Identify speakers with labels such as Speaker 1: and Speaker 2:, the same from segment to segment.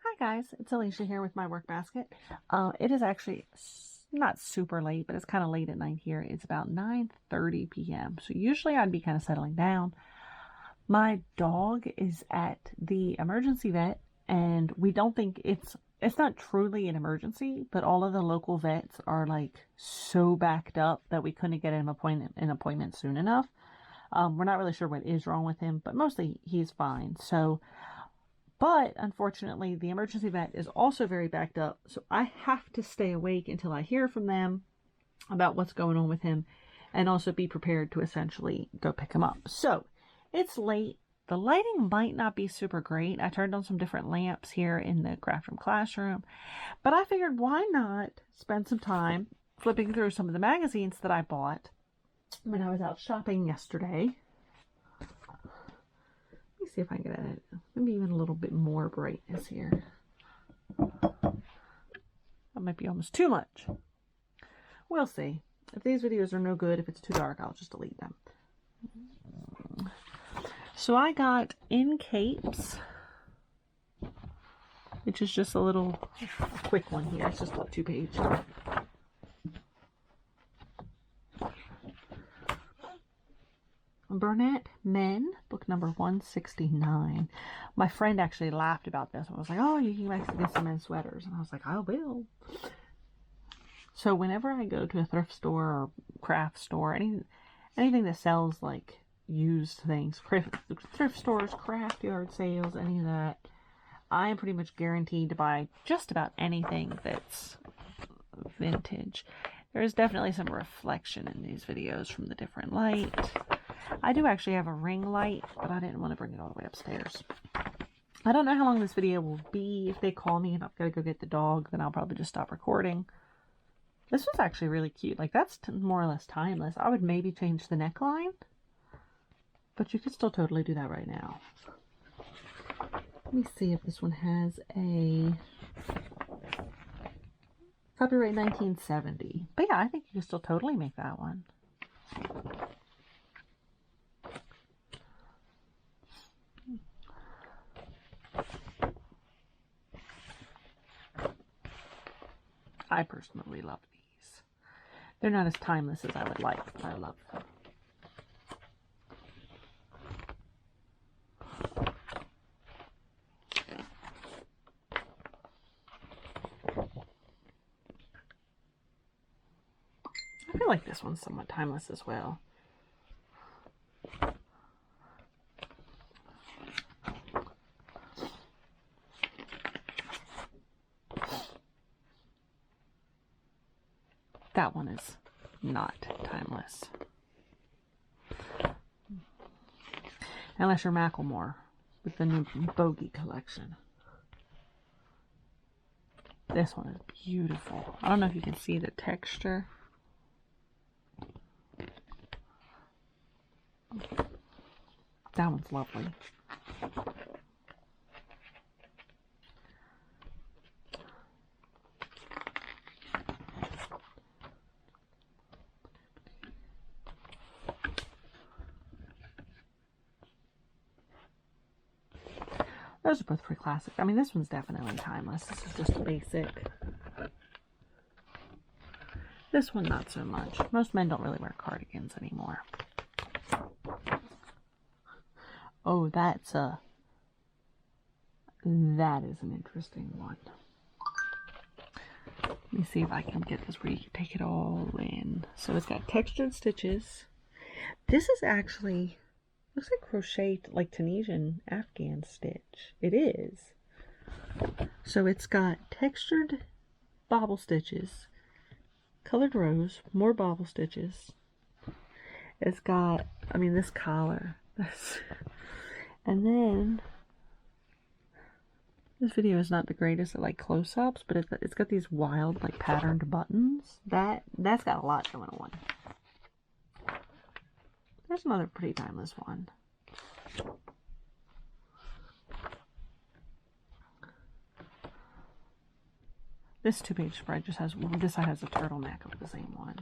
Speaker 1: Hi guys, it's Alicia here with my work basket. It is actually not super late, but it's kind of late at night here. It's about 9:30 p.m. So usually I'd be kind of settling down. My dog is at the emergency vet, and we don't think it's not truly an emergency, but all of the local vets are like so backed up that we couldn't get an appointment soon enough. We're not really sure what is wrong with him, but mostly he's fine. But unfortunately, the emergency vet is also very backed up, so I have to stay awake until I hear from them about what's going on with him and also be prepared to essentially go pick him up. So it's late. The lighting might not be super great. I turned on some different lamps here in the craft room classroom, but I figured why not spend some time flipping through some of the magazines that I bought when I was out shopping yesterday. Let me see if I can get it. Maybe even a little bit more brightness here. That might be almost too much. We'll see. If these videos are no good, if it's too dark, I'll just delete them. So I got In Capes, which is just a quick one here. It's just a 2-page. Burnett Men, book number 169. My friend actually laughed about this. I was like, oh, you can actually get some men's sweaters. And I was like, I will. So whenever I go to a thrift store or craft store, anything that sells like used things, thrift stores, craft yard sales, any of that, I am pretty much guaranteed to buy just about anything that's vintage. There is definitely some reflection in these videos from the different light. I do actually have a ring light, but I didn't want to bring it all the way upstairs. I don't know how long this video will be. If they call me and I've got to go get the dog, then I'll probably just stop recording. This was actually really cute. Like, that's more or less timeless. I would maybe change the neckline, but you could still totally do that right now. Let me see if this one has a copyright 1970. But yeah, I think you can still totally make that one. I personally love these. They're not as timeless as I would like, but I love them. I feel like this one's somewhat timeless as well. That one is not timeless. Unless you're Macklemore with the new Bogey collection. This one is beautiful. I don't know if you can see the texture. That one's lovely. Those are both pretty classic. I mean, this one's definitely timeless. This is just a basic. This one, not so much. Most men don't really wear cardigans anymore. Oh, that is an interesting one. Let me see if I can get this where you can take it all in. So it's got textured stitches. This is actually, looks like crocheted, like Tunisian Afghan stitch. It is. So it's got textured bobble stitches, colored rose, more bobble stitches. It's got, I mean, this collar. And then, this video is not the greatest at like close-ups, but it's got these wild like patterned buttons. That's got a lot going on. There's another pretty timeless one. This 2-page spread just has, this side has a turtleneck of the same one.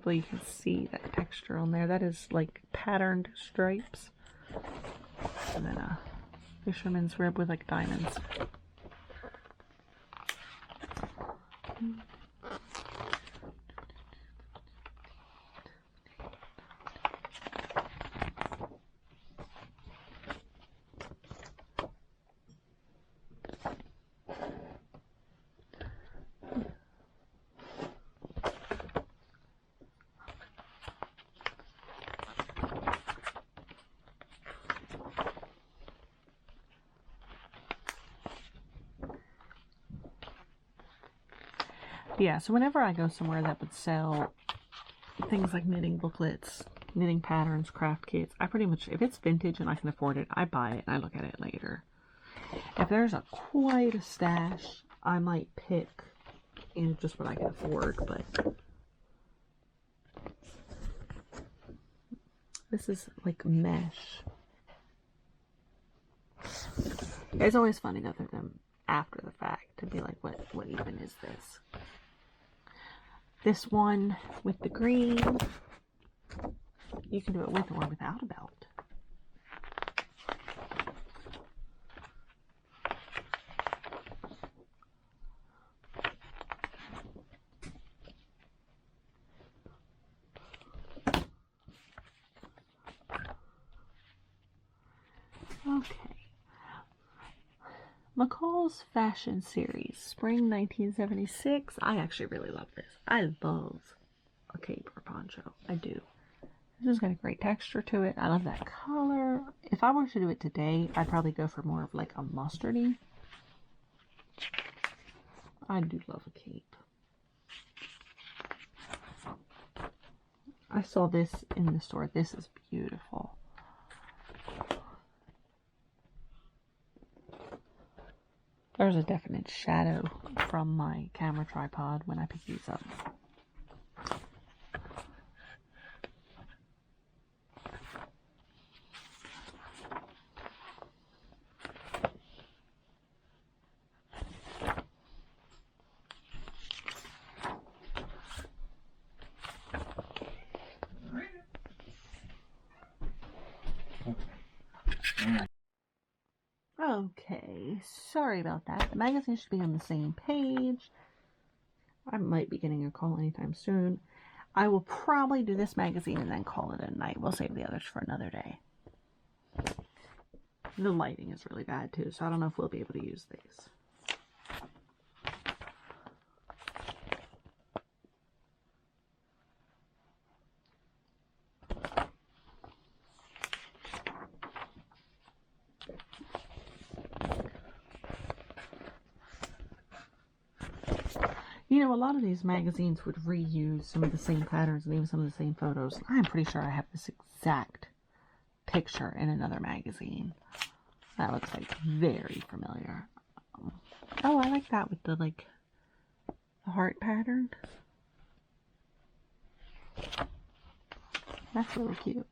Speaker 1: Hopefully you can see that texture on there. That is like patterned stripes. And then a fisherman's rib with like diamonds. Yeah, so whenever I go somewhere that would sell things like knitting booklets, knitting patterns, craft kits, I pretty much, if it's vintage and I can afford it, I buy it and I look at it later. If there's quite a stash, I might pick, you know, just what I can afford, but this is like mesh. It's always funny to go through them after the fact to be like, what even is this? This one with the green, you can do it with or without a belt. Okay. McCall's Fashion Series, Spring 1976. I actually really love this. I love a cape or poncho. I do. This has got a great texture to it. I love that color. If I were to do it today, I'd probably go for more of like a mustardy. I do love a cape. I saw this in the store. This is beautiful. There's a definite shadow from my camera tripod when I pick these up. Okay, sorry about that. The magazine should be on the same page. I might be getting a call anytime soon. I will probably do this magazine and then call it a night. We'll save the others for another day. The lighting is really bad too, so I don't know if we'll be able to use these. You know, a lot of these magazines would reuse some of the same patterns and even some of the same photos. I'm pretty sure I have this exact picture in another magazine. That looks like very familiar. Oh, I like that with the like the heart pattern. That's really cute.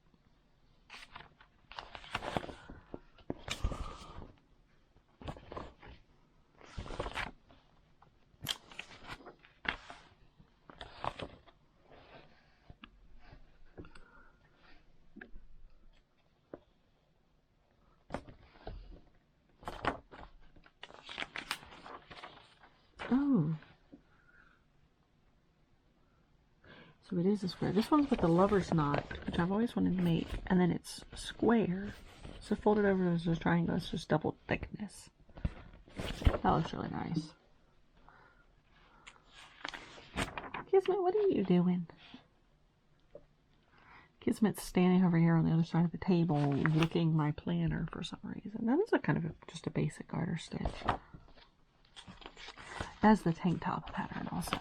Speaker 1: Oh. So it is a square. This one's with the lover's knot, which I've always wanted to make. And then it's square. So folded over as a triangle. It's just double thickness. That looks really nice. Kismet, what are you doing? Kismet's standing over here on the other side of the table looking my planner for some reason. That is a kind of just a basic garter stitch. That's the tank top pattern also.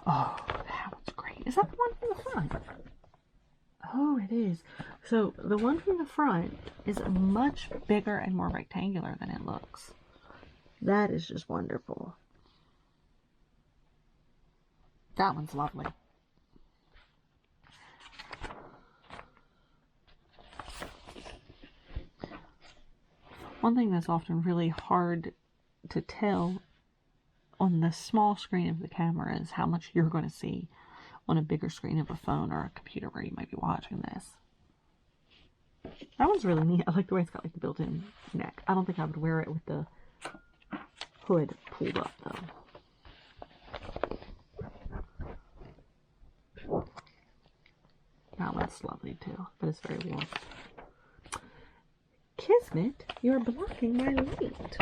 Speaker 1: Oh, that one's great. Is that the one from the front? Oh, it is. So the one from the front is much bigger and more rectangular than it looks. That is just wonderful. That one's lovely. One thing that's often really hard to tell on the small screen of the camera is how much you're going to see on a bigger screen of a phone or a computer where you might be watching this. That one's really neat. I like the way it's got like the built-in neck. I don't think I would wear it with the hood pulled up though. That one's lovely too, but it's very warm. Kismet, you're blocking my light.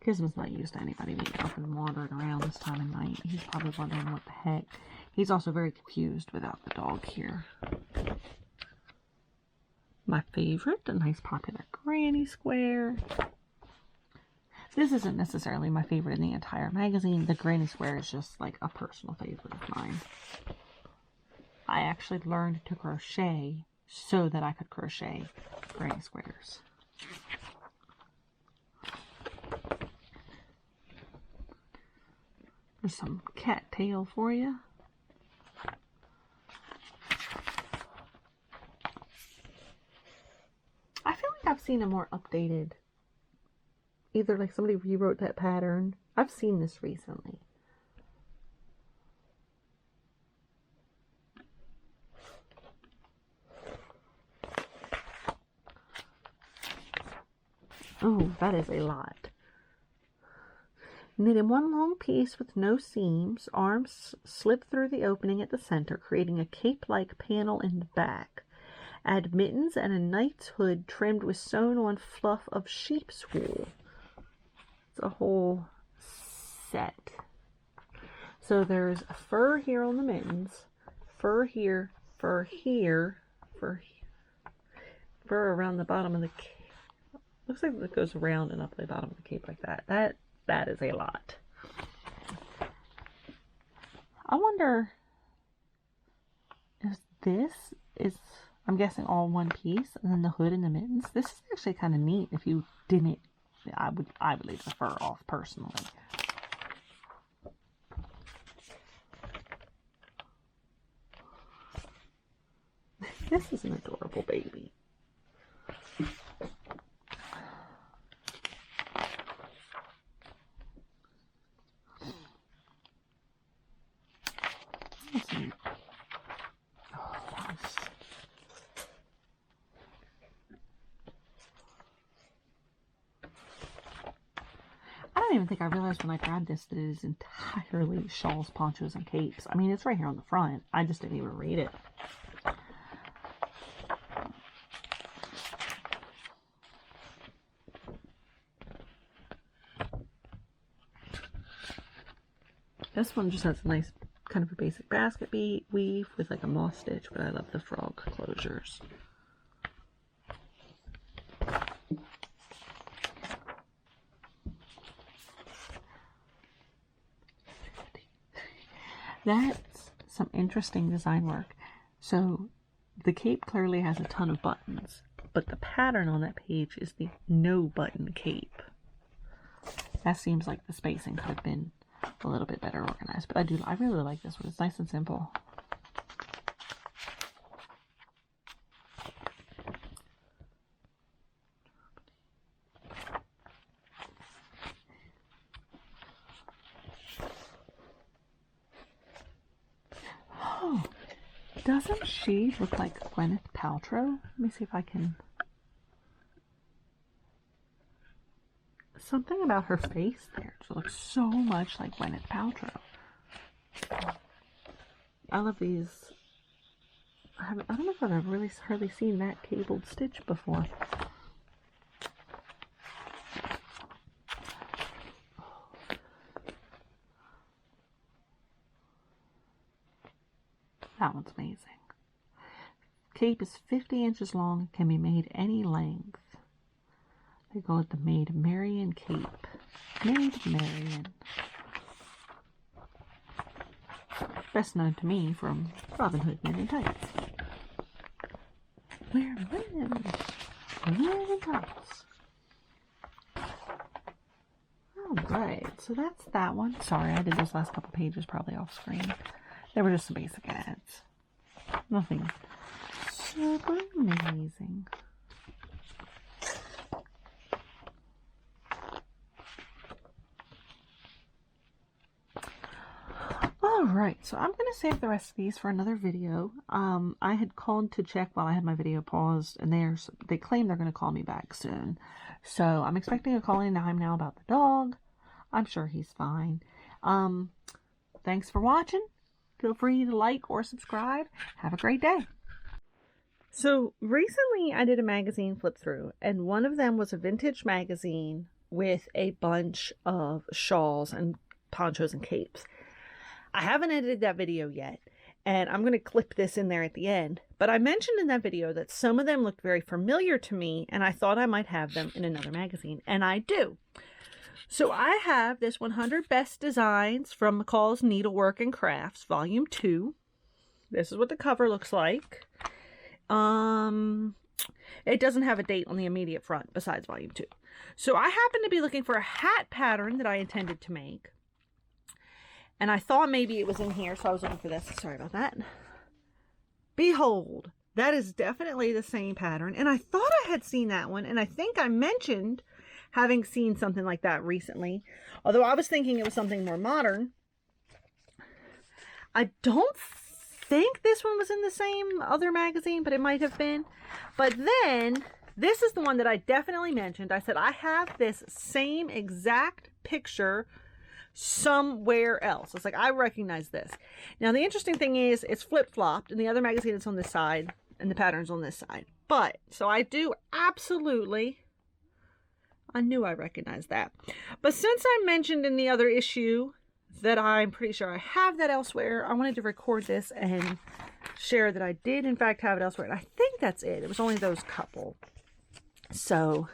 Speaker 1: Kismet's not used to anybody being up and wandering around this time of night. He's probably wondering what the heck. He's also very confused without the dog here. My favorite, a nice popular granny square. This isn't necessarily my favorite in the entire magazine. The granny square is just like a personal favorite of mine. I actually learned to crochet so that I could crochet granny squares. There's some cat tail for you. I feel like I've seen a more updated, either like somebody rewrote that pattern. I've seen this recently. Oh, that is a lot. Knit in one long piece with no seams. Arms slip through the opening at the center, creating a cape-like panel in the back. Add mittens and a knight's hood trimmed with sewn-on fluff of sheep's wool. It's a whole set. So there's fur here on the mittens, fur here, fur here, fur around the bottom of the cape. Looks like it goes around and up the bottom of the cape like that. That is a lot. I wonder if this is, I'm guessing, all one piece, and then the hood and the mittens. This is actually kind of neat. If you didn't, I would leave the fur off personally. This is an adorable baby. I don't even think I realized when I grabbed this that it is entirely shawls, ponchos, and capes. I mean, it's right here on the front. I just didn't even read it. This one just has a nice kind of a basic basket weave with like a moss stitch, but I love the frog closures. That's some interesting design work. So the cape clearly has a ton of buttons, but the pattern on that page is the no button cape. That seems like the spacing could have been a little bit better organized, but I really like this one. It's nice and simple. Oh, doesn't she look like Gwyneth Paltrow? Let me see if I can. Something about her face there. She looks so much like Gwyneth Paltrow. I love these. I don't know if I've ever really hardly seen that cabled stitch before. That one's amazing. Cape is 50 inches long and can be made any length. They call it the Maid Marian cape. Maid Marian. Best known to me from Robin Hood Men in Tights. We're women. Men in Tights. Alright, so that's that one. Sorry, I did those last couple pages probably off screen. They were just some basic ads. Nothing super amazing. Alright, so I'm going to save the rest of these for another video. I had called to check while I had my video paused, and they claim they're going to call me back soon. So I'm expecting a call anytime now about the dog. I'm sure he's fine. Thanks for watching. Feel free to like or subscribe. Have a great day. So recently I did a magazine flip through, and one of them was a vintage magazine with a bunch of shawls and ponchos and capes. I haven't edited that video yet, and I'm going to clip this in there at the end, but I mentioned in that video that some of them looked very familiar to me, and I thought I might have them in another magazine, and I do. So I have this 100 Best Designs from McCall's Needlework and Crafts, Volume 2. This is what the cover looks like. It doesn't have a date on the immediate front besides Volume 2. So I happened to be looking for a hat pattern that I intended to make. And I thought maybe it was in here, so I was looking for this. Sorry about that. Behold, that is definitely the same pattern. And I thought I had seen that one, and I think I mentioned having seen something like that recently. Although I was thinking it was something more modern. I don't think this one was in the same other magazine, but it might have been. But then, this is the one that I definitely mentioned. I said, I have this same exact picture somewhere else. It's like, I recognize this. Now, the interesting thing is, it's flip-flopped, and the other magazine is on this side, and the pattern's on this side. But, so I do absolutely, I knew I recognized that. But since I mentioned in the other issue that I'm pretty sure I have that elsewhere, I wanted to record this and share that I did, in fact, have it elsewhere. And I think that's it. It was only those couple. So,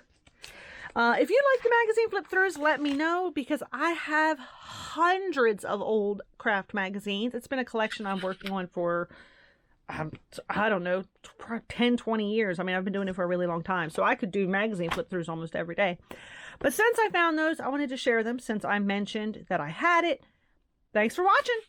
Speaker 1: if you like the magazine flip throughs, let me know, because I have hundreds of old craft magazines. It's been a collection I'm working on for, I don't know, 10, 20 years. I mean, I've been doing it for a really long time. So I could do magazine flip throughs almost every day. But since I found those, I wanted to share them since I mentioned that I had it. Thanks for watching.